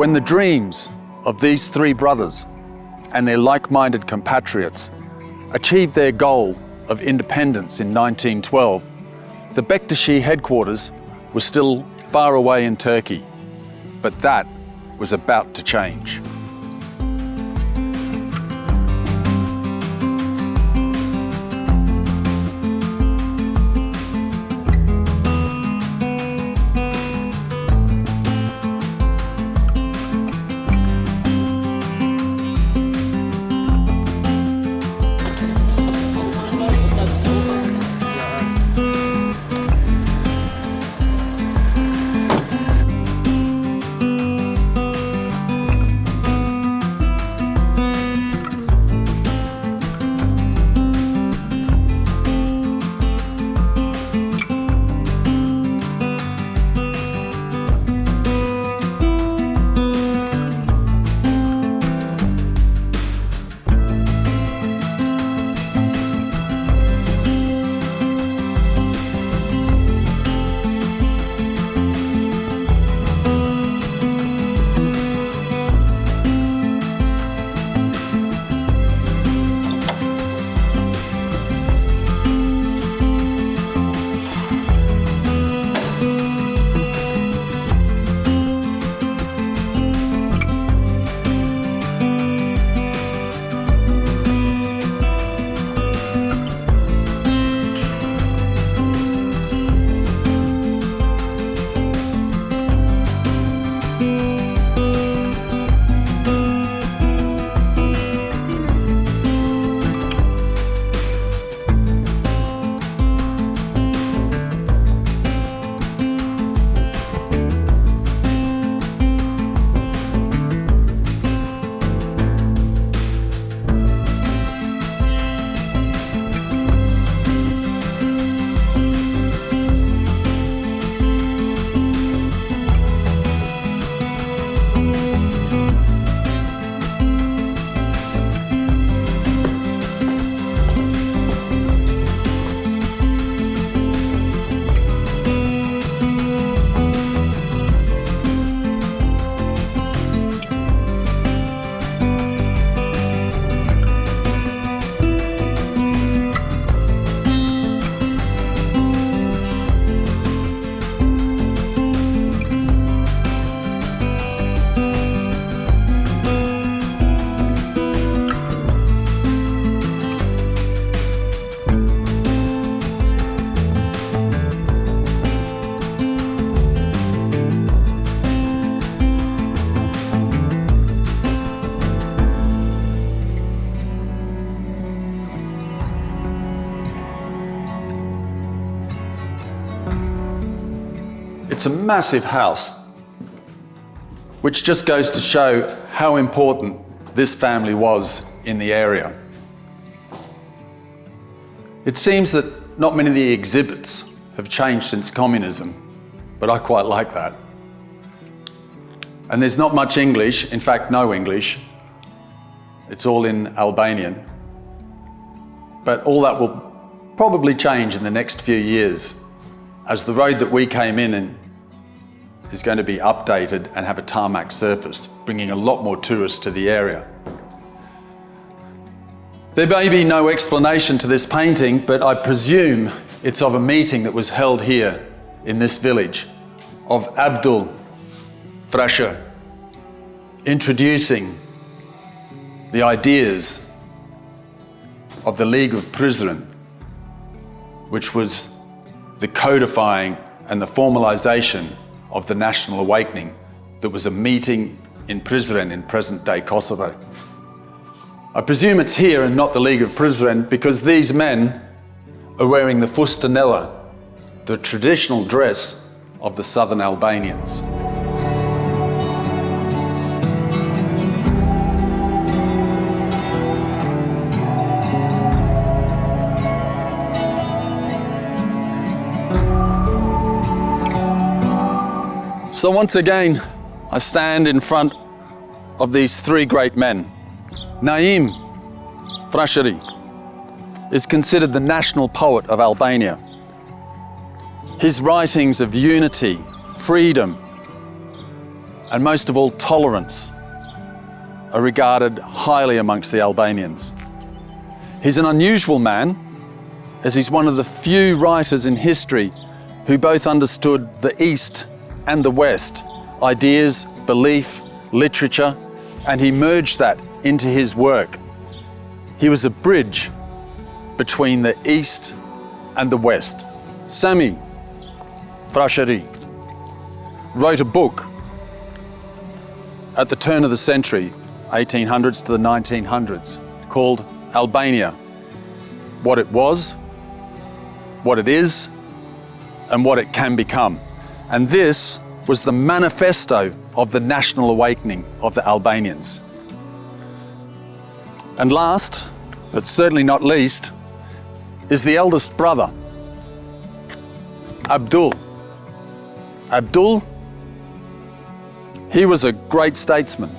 When the dreams of these three brothers and their like-minded compatriots achieved their goal of independence in 1912, the Bektashi headquarters was still far away in Turkey, but that was about to change. It's a massive house, which just goes to show how important this family was in the area. It seems that not many of the exhibits have changed since communism, but I quite like that. And there's not much English, in fact, no English. It's all in Albanian. But all that will probably change in the next few years, as the road that we came in is going to be updated and have a tarmac surface, bringing a lot more tourists to the area. There may be no explanation to this painting, but I presume it's of a meeting that was held here in this village of Abdul Frasher, introducing the ideas of the League of Prizren, which was the codifying and the formalization of the national awakening that was a meeting in Prizren in present-day Kosovo. I presume it's here and not the League of Prizren because these men are wearing the fustanella, the traditional dress of the southern Albanians. So once again, I stand in front of these three great men. Naim Frasheri is considered the national poet of Albania. His writings of unity, freedom, and most of all tolerance, are regarded highly amongst the Albanians. He's an unusual man, as he's one of the few writers in history who both understood the East and the West, ideas, belief, literature, and he merged that into his work. He was a bridge between the East and the West. Sami Frasheri wrote a book at the turn of the century, 1800s to the 1900s, called Albania, What It Was, What It Is, and What It Can Become. And this was the manifesto of the national awakening of the Albanians. And last, but certainly not least, is the eldest brother, Abdul. Abdul, he was a great statesman,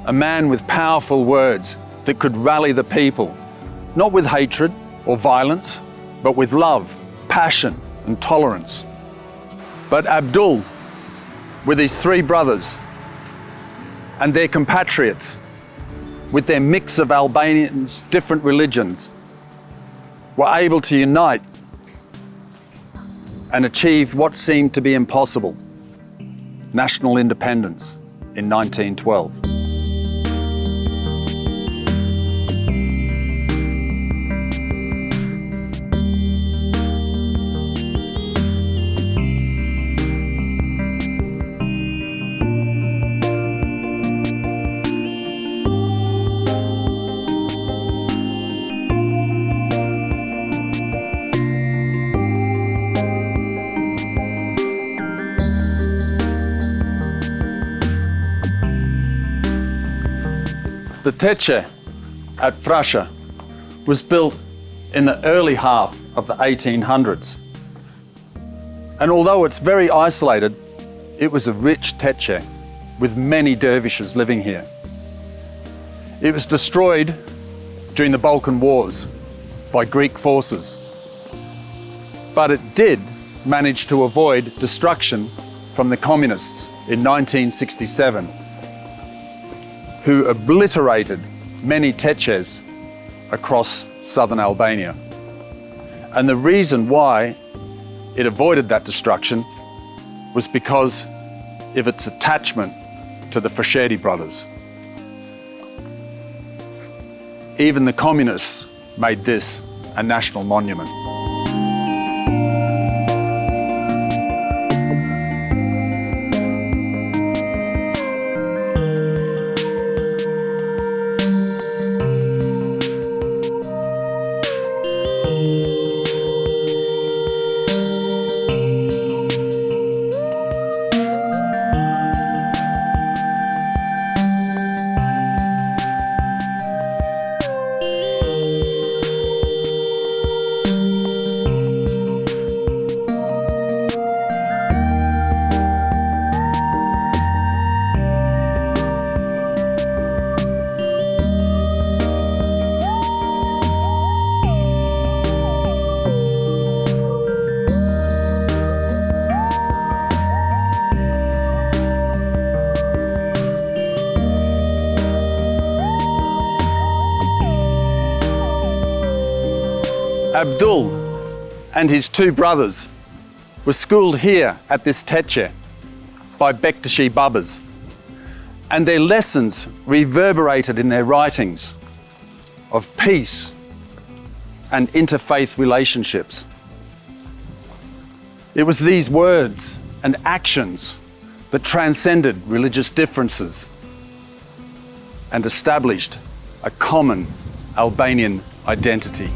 a man with powerful words that could rally the people, not with hatred or violence, but with love, passion, and tolerance. But Abdul, with his three brothers and their compatriots, with their mix of Albanians, different religions, were able to unite and achieve what seemed to be impossible: national independence in 1912. The Tekke at Frasher was built in the early half of the 1800s. And although it's very isolated, it was a rich Tekke with many dervishes living here. It was destroyed during the Balkan Wars by Greek forces. But it did manage to avoid destruction from the communists in 1967. Who obliterated many Tekkes across southern Albania. And the reason why it avoided that destruction was because of its attachment to the Frasheri brothers. Even the communists made this a national monument. Abdul and his two brothers were schooled here at this Tekke by Bektashi Babas, and their lessons reverberated in their writings of peace and interfaith relationships. It was these words and actions that transcended religious differences and established a common Albanian identity.